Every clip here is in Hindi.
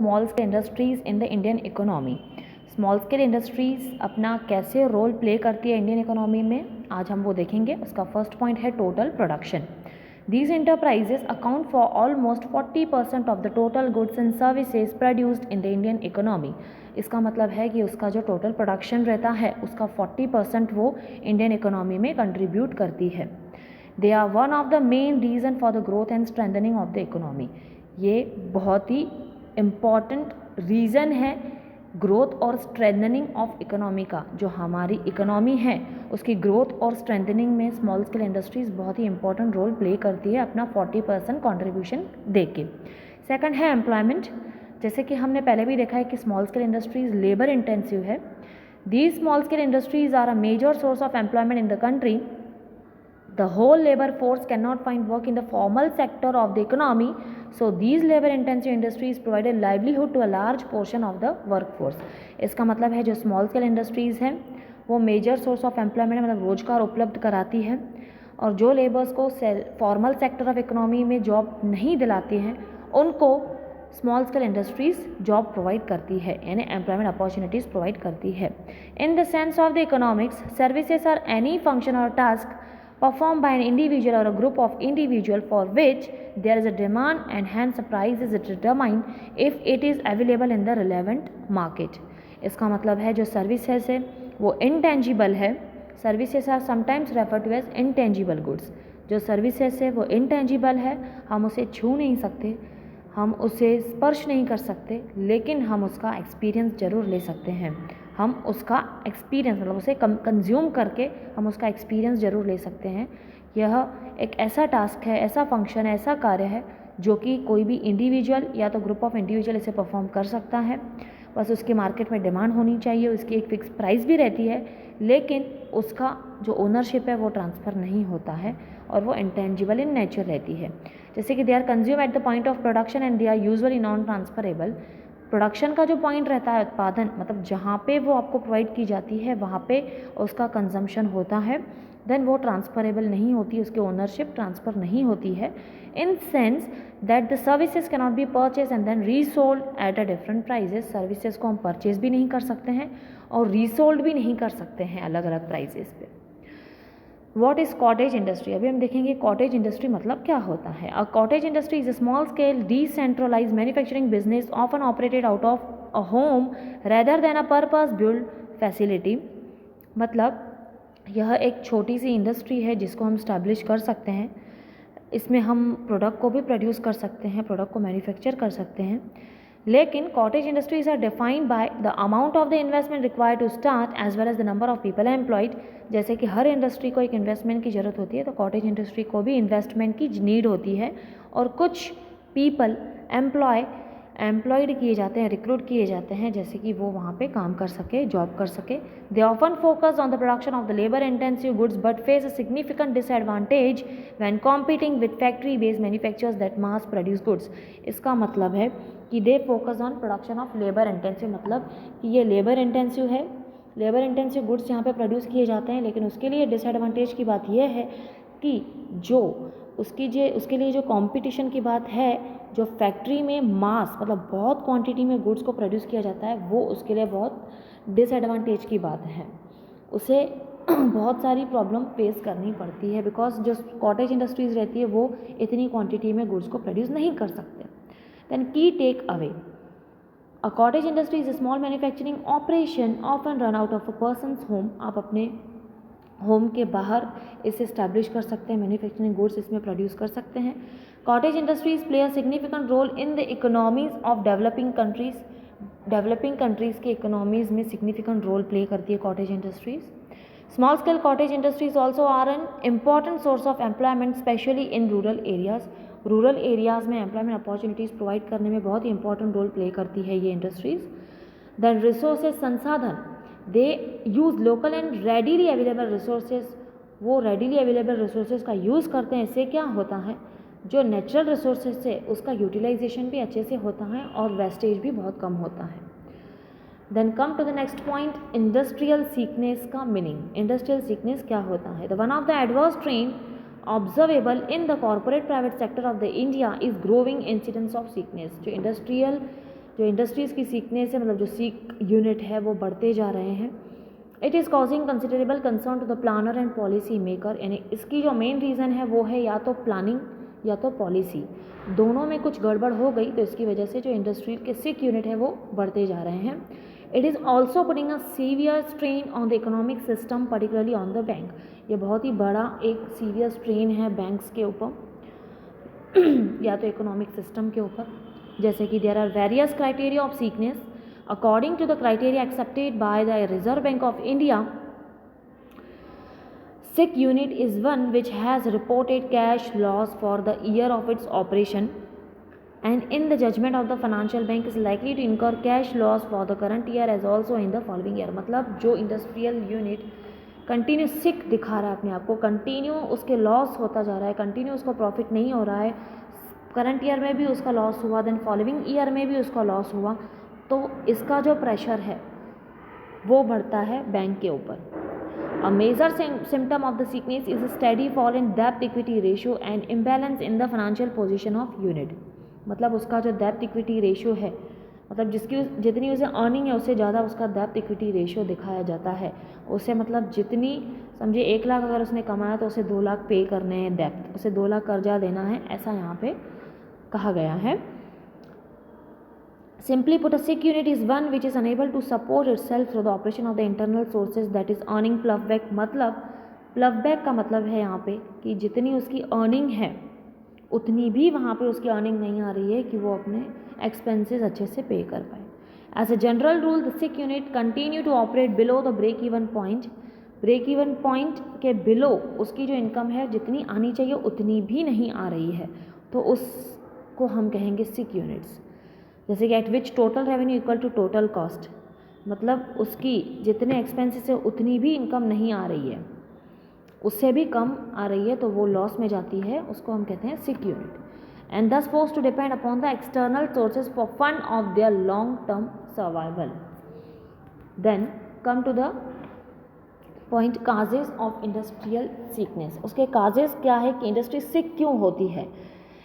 Small scale industries in the Indian economy. Small scale industries अपना कैसे रोल प्ले करती है इंडियन इकोनॉमी में, आज हम वो देखेंगे। उसका फर्स्ट पॉइंट है total production. These enterprises account for almost 40% of the total goods and services produced in the Indian economy। इसका मतलब है कि उसका जो टोटल प्रोडक्शन रहता है उसका 40% वो इंडियन इकोनॉमी में कंट्रीब्यूट करती है। They are one of the main reason for the growth and strengthening of the economy. ये बहुत ही इम्पॉर्टेंट रीज़न है ग्रोथ और स्ट्रेंथनिंग ऑफ इकोनॉमी का। जो हमारी इकोनॉमी है उसकी ग्रोथ और स्ट्रेंथनिंग में स्मॉल स्केल इंडस्ट्रीज़ बहुत ही इंपॉर्टेंट रोल प्ले करती है अपना 40% कॉन्ट्रीब्यूशन दे के। सेकेंड है एम्प्लॉयमेंट। जैसे कि हमने पहले भी देखा है कि small scale industries labour intensive है। These small scale industries are a major source of employment in the country. The whole labor force cannot find work in the formal sector of the economy, so these labor intensive industries provide a livelihood to a large portion of the workforce। इसका मतलब है जो स्मॉल स्केल इंडस्ट्रीज़ हैं वो मेजर सोर्स ऑफ एम्प्लॉयमेंट मतलब रोजगार उपलब्ध कराती है, और जो लेबर्स को फॉर्मल सेक्टर ऑफ इकोनॉमी में जॉब नहीं दिलाती हैं उनको small scale industries job provide करती है, यानी एम्प्लॉयमेंट अपॉर्चुनिटीज़ प्रोवाइड करती है। In the sense of the economics, services are any function और task performed by an individual or a group of individual for which there is a demand and hence the price is determined if it is available in the relevant market। इसका मतलब है जो सर्विसेज है वो इंटेंजिबल है। Services are sometimes refer to as intangible goods. जो सर्विसेज है वो इंटेंजिबल है, हम उसे छू नहीं सकते, हम उसे स्पर्श नहीं कर सकते, लेकिन हम उसका एक्सपीरियंस ज़रूर ले सकते हैं। हम उसका एक्सपीरियंस मतलब उसे कंज्यूम करके हम उसका एक्सपीरियंस ज़रूर ले सकते हैं। यह एक ऐसा टास्क है, ऐसा फंक्शन है, ऐसा कार्य है जो कि कोई भी इंडिविजुअल या तो ग्रुप ऑफ इंडिविजुअल इसे परफॉर्म कर सकता है। बस उसकी मार्केट में डिमांड होनी चाहिए, उसकी एक फिक्स प्राइस भी रहती है, लेकिन उसका जो ओनरशिप है वो ट्रांसफ़र नहीं होता है और वो इंटेंजिबल इन नेचर रहती है। जैसे कि they are consume at the point of production and they are usually non transferable. Production का जो पॉइंट रहता है, उत्पादन मतलब जहाँ पे वो आपको प्रोवाइड की जाती है वहाँ पे उसका कंजम्पशन होता है, देन वो ट्रांसफरेबल नहीं होती, उसकी ओनरशिप ट्रांसफ़र नहीं होती है। In sense that the services cannot be purchase and then resold at a different prices. Services को हम परचेज भी नहीं कर सकते हैं और रीसोल्ड भी नहीं कर सकते हैं अलग अलग प्राइजेस पे। What is cottage industry? अभी हम देखेंगे कॉटेज इंडस्ट्री मतलब क्या होता है। A cottage industry is a small scale decentralised manufacturing business often operated out of a home rather than a purpose build facility. मतलब यह एक छोटी सी इंडस्ट्री है जिसको हम स्टैब्लिश कर सकते हैं। इसमें हम प्रोडक्ट को भी प्रोड्यूस कर सकते हैं, प्रोडक्ट को मैन्युफैक्चर कर सकते हैं, लेकिन cottage industries are defined by the amount of the investment required to start as well as the number of people employed. जैसे कि हर इंडस्ट्री को एक इन्वेस्टमेंट की ज़रूरत होती है, तो कॉटेज इंडस्ट्री को भी इन्वेस्टमेंट की नीड होती है और कुछ पीपल एम्प्लॉयड किए जाते हैं, रिक्रूट किए जाते हैं, जैसे कि वो वहाँ पे काम कर सके, जॉब कर सके। They often focus on the production of the labour intensive goods but face a significant disadvantage when competing with factory based manufacturers that mass produce goods. इसका मतलब है कि they focus on production of labour intensive, मतलब कि ये लेबर इंटेंसिव है, लेबर इंटेंसिव गुड्स यहाँ पे प्रोड्यूस किए जाते हैं, लेकिन उसके लिए डिसएडवांटेज की बात यह है कि उसके लिए जो कंपटीशन की बात है, जो फैक्ट्री में मास मतलब बहुत क्वांटिटी में गुड्स को प्रोड्यूस किया जाता है, वो उसके लिए बहुत डिसएडवांटेज की बात है। उसे बहुत सारी प्रॉब्लम फेस करनी पड़ती है बिकॉज जो कॉटेज इंडस्ट्रीज़ रहती है वो इतनी क्वांटिटी में गुड्स को प्रोड्यूस नहीं कर सकते। Then key take away. A cottage industry is a small manufacturing operation often run out of a person's home. आप अपने होम के बाहर इसे स्टैब्लिश कर सकते हैं, मैन्युफैक्चरिंग गुड्स इसमें प्रोड्यूस कर सकते हैं। Cottage industries play a significant role in the economies of developing countries. Developing countries की इकोनॉमीज़ में सिग्निफिकेंट रोल प्ले करती है cottage industries. Small scale cottage industries also are an important source of employment specially in rural areas. Rural areas में एम्प्लॉयमेंट अपॉर्चुनिटीज़ प्रोवाइड करने में बहुत ही इंपॉर्टेंट रोल प्ले करती है ये इंडस्ट्रीज़। दैन रिसोर्सेज संसाधन, they use local and readily available resources. वो रेडीली अवेलेबल रिसोर्सेज का यूज़ करते हैं। इससे क्या होता है, जो नेचुरल रिसोर्सेज से उसका यूटिलाइजेशन भी अच्छे से होता है और वेस्टेज भी बहुत कम होता है। Then come to the next point, industrial sickness का मीनिंग। इंडस्ट्रियल सीकनेस क्या होता है? The one of the adverse trend observable in the corporate private sector of the India is growing incidence of sickness. जो जो इंडस्ट्रीज़ की सीकनेस है, मतलब जो सीक यूनिट है वो बढ़ते जा रहे हैं। It is causing considerable concern to the planner and policy maker, यानी इसकी जो मेन रीज़न है वो है या तो प्लानिंग या तो पॉलिसी, दोनों में कुछ गड़बड़ हो गई तो इसकी वजह से जो इंडस्ट्री के सिक यूनिट है वो बढ़ते जा रहे हैं। It is also putting a severe strain on the economic system, particularly on the bank. ये बहुत ही बड़ा एक सीवियर स्ट्रेन है बैंक्स के ऊपर या तो इकोनॉमिक सिस्टम के ऊपर। जैसे कि there are various criteria of sickness according to the criteria accepted by the Reserve Bank of India. Sick unit is one which has reported cash loss for the year of its operation and in the judgment of the financial bank is likely to incur cash loss for the current year as also in the following year। मतलब जो इंडस्ट्रियल यूनिट कंटिन्यू सिक दिखा रहा है अपने आप को, कंटिन्यू उसके लॉस होता जा रहा है, कंटिन्यू उसको प्रॉफिट नहीं हो रहा है, करंट ईयर में भी उसका लॉस हुआ, देन फॉलोइंग ईयर में भी उसका लॉस हुआ, तो इसका जो प्रेशर है वो बढ़ता है बैंक के ऊपर। A major symptom of the sickness is a steady fall in डेब्ट equity ratio and imbalance in the financial position of unit. मतलब उसका जो डेब्ट इक्विटी रेशियो है, मतलब जिसकी जितनी उसे अर्निंग है उससे ज़्यादा उसका डेब्ट इक्विटी रेशियो दिखाया जाता है। उससे मतलब जितनी, समझिए 1 लाख अगर उसने कमाया तो उसे 2 लाख पे करने हैं डेब्ट, उसे 2 लाख कर्जा देना है, ऐसा यहाँ पे कहा गया है। Simply put, a sick unit is one which is unable to support itself through the operation of the internal sources that is earning plowback। मतलब प्लवबैक का मतलब है यहाँ पे कि जितनी उसकी अर्निंग है उतनी भी वहाँ पे उसकी अर्निंग नहीं आ रही है कि वो अपने एक्सपेंसेस अच्छे से पे कर पाए। As a general rule the sick unit continue to operate below the break even point. Break even point के बिलो उसकी जो इनकम है जितनी आनी चाहिए उतनी भी नहीं आ रही है, तो उसको हम कहेंगे सिक यूनिट्स। जैसे कि at which total revenue equal to total cost, मतलब उसकी जितने एक्सपेंसेस है उतनी भी इनकम नहीं आ रही है, उससे भी कम आ रही है, तो वो लॉस में जाती है, उसको हम कहते हैं sick unit. And thus force to depend upon the external sources for fund of their long term survival. Then come to the point causes of industrial sickness. उसके काजेज क्या है कि इंडस्ट्री सिक क्यों होती है।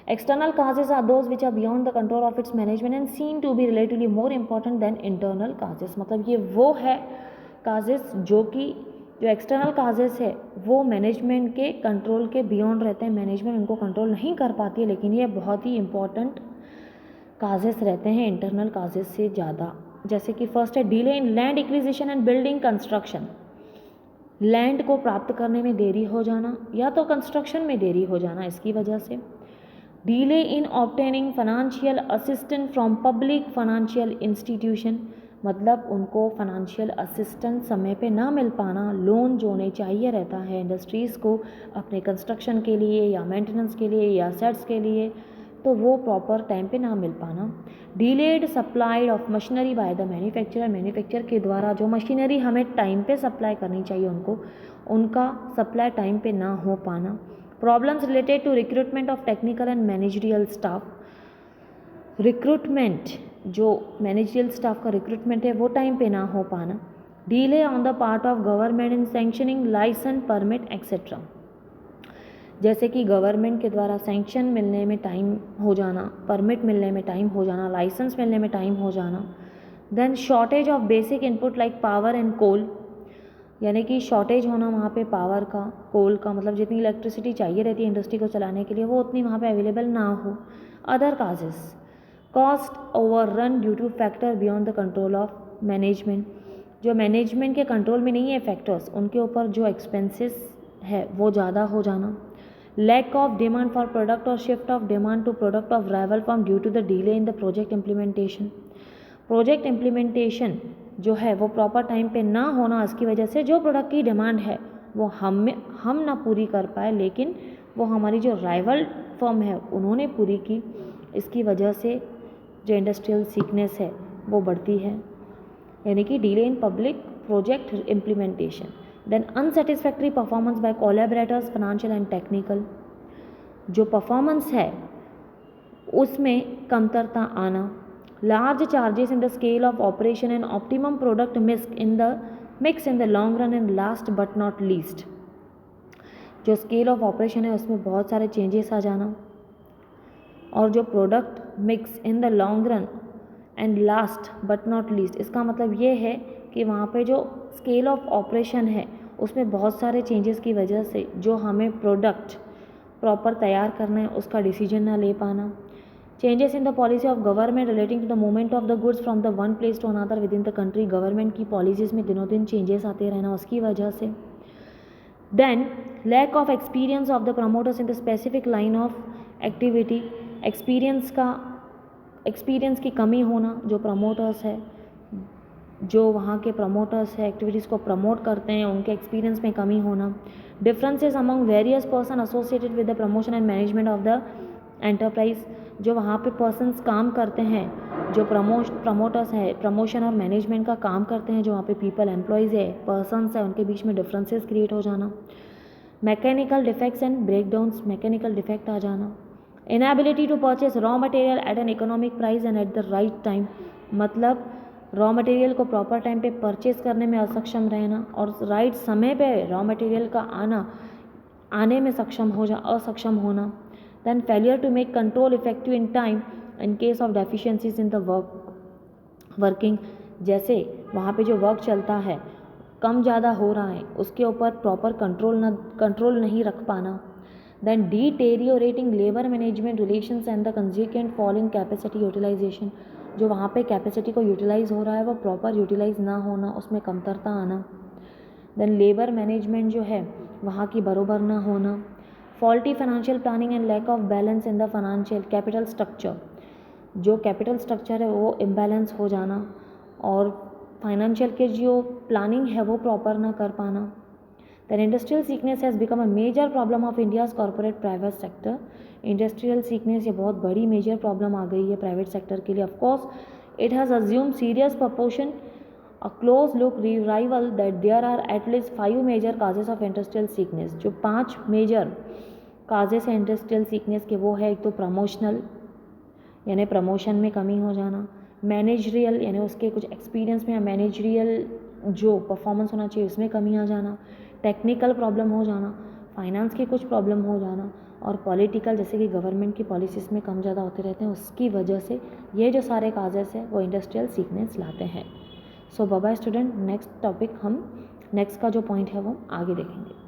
External causes are those which are beyond the control of its management and seen to be relatively more important than internal causes। मतलब ये वो है causes जो कि जो एक्सटर्नल causes है वो मैनेजमेंट के कंट्रोल के बियॉन्ड रहते हैं, मैनेजमेंट उनको कंट्रोल नहीं कर पाती है, लेकिन ये बहुत ही इंपॉर्टेंट causes रहते हैं इंटरनल causes से ज़्यादा। जैसे कि फर्स्ट है delay in land acquisition and building construction. Land को प्राप्त करने में देरी हो जाना या तो कंस्ट्रक्शन में देरी हो जाना, इसकी वजह से। Delay in obtaining financial assistant from public financial institution, मतलब उनको फाइनेंशियल असिस्टेंट समय पे ना मिल पाना। लोन जो उन्हें चाहिए रहता है इंडस्ट्रीज़ को अपने कंस्ट्रक्शन के लिए या मेंटेनेंस के लिए या सेट्स के लिए, तो वो प्रॉपर टाइम पे ना मिल पाना। Delayed supply of machinery by the manufacturer, manufacture के द्वारा जो मशीनरी हमें टाइम पे सप्लाई करनी चाहिए उनको, उनका सप्लाई टाइम पे ना हो पाना। Problems related to recruitment of technical and managerial staff, recruitment जो मैनेजरियल स्टाफ का रिक्रूटमेंट है वो टाइम पे ना हो पाना। Delay on the part of government in sanctioning license permit etcetera, जैसे कि गवर्नमेंट के द्वारा सैंक्शन मिलने में टाइम हो जाना, परमिट मिलने में टाइम हो जाना, लाइसेंस मिलने में टाइम हो जाना। Then shortage of basic input like power and coal, यानी कि शॉर्टेज होना वहाँ पे पावर का, कोल का, मतलब जितनी इलेक्ट्रिसिटी चाहिए रहती है इंडस्ट्री को चलाने के लिए वो उतनी वहाँ पे अवेलेबल ना हो। Other causes, cost over run due two factor beyond the control of management, जो मैनेजमेंट के कंट्रोल में नहीं है फैक्टर्स, उनके ऊपर जो एक्सपेंसेस है वो ज़्यादा हो जाना। Lack of demand for product और shift of demand to product of rival form due to the delay in the project implementation, project implementation जो है वो प्रॉपर टाइम पे ना होना, इसकी वजह से जो प्रोडक्ट की डिमांड है वो हम ना पूरी कर पाए, लेकिन वो हमारी जो राइवल फर्म है उन्होंने पूरी की, इसकी वजह से जो इंडस्ट्रियल सीकनेस है वो बढ़ती है, यानी कि delay in public project implementation. Then unsatisfactory performance by collaborators financial and technical, जो परफॉर्मेंस है उसमें कमतरता आना। Large charges in the scale of operation and optimum product mix in the long run and last but not least, जो स्केल ऑफ ऑपरेशन है उसमें बहुत सारे चेंजेस आ जाना, और जो product mix in the long run and last but not least, इसका मतलब ये है कि वहाँ पे जो स्केल ऑफ ऑपरेशन है उसमें बहुत सारे चेंजेस की वजह से जो हमें प्रोडक्ट प्रॉपर तैयार करना है उसका डिसीजन ना ले पाना, changes in the policy of government relating to the movement of the goods from the one place to another within the country, government की पॉलिसीज़ में दिनों दिन चेंजेस आते रहना उसकी वजह से, then lack of experience of the promoters in the specific line of activity, experience की कमी होना, जो प्रमोटर्स है, जो वहाँ के प्रमोटर्स है एक्टिविटीज़ को प्रमोट करते हैं उनके एक्सपीरियंस में कमी होना, differences among various person associated with the promotion and management of the enterprise, जो वहाँ पे पर्सन्स काम करते हैं, जो प्रमोटर्स है प्रमोशन और मैनेजमेंट का काम करते हैं, जो वहाँ पे पीपल एम्प्लॉयज़ है पर्सन्स है उनके बीच में डिफरेंसेस क्रिएट हो जाना, mechanical defects and breakdowns, mechanical defect आ जाना, inability to purchase raw material at an economic price and at the right time, मतलब रॉ मटेरियल को प्रॉपर टाइम पे परचेज करने में असक्षम रहना और राइट समय पे रॉ मटेरियल का आने में असक्षम होना, then failure to make control effective in time in case of deficiencies in the working, जैसे वहाँ पे जो वर्क चलता है कम ज़्यादा हो रहा है उसके ऊपर प्रॉपर कंट्रोल नहीं रख पाना, then deteriorating labour management relations and the consequent fall in capacity utilisation, जो वहाँ पे कैपेसिटी को यूटिलाइज हो रहा है वो प्रॉपर यूटिलाइज ना होना, उसमें कमतरता आना, देन लेबर मैनेजमेंट जो है वहाँ की बरोबर ना होना, faulty financial planning and lack of balance in the financial capital structure, जो कैपिटल स्ट्रक्चर है वो इम्बैलेंस हो जाना और फाइनेंशियल के जो प्लानिंग है वो प्रॉपर ना कर पाना, then industrial sickness has become a major problem of India's corporate private sector, industrial sickness ये बहुत बड़ी मेजर प्रॉब्लम आ गई है प्राइवेट सेक्टर के लिए, of course it has assume serious proportion a close look revival that there are at least 5 major causes of industrial sickness, जो 5 मेजर काजेस हैं इंडस्ट्रियल सीकनेस के वो है, एक तो प्रमोशनल यानी प्रमोशन में कमी हो जाना, मैनेजरियल यानी उसके कुछ एक्सपीरियंस में या मैनेजरियल जो परफॉर्मेंस होना चाहिए उसमें कमी आ जाना, टेक्निकल प्रॉब्लम हो जाना, फाइनेंस की कुछ प्रॉब्लम हो जाना और पॉलिटिकल जैसे कि गवर्नमेंट की पॉलिसीज़ में कम ज़्यादा होते रहते हैं, उसकी वजह से ये जो सारे काजेस हैं वो इंडस्ट्रियल सीकनेस लाते हैं। So bye bye student, next topic हम नेक्स्ट का जो पॉइंट है वो आगे देखेंगे।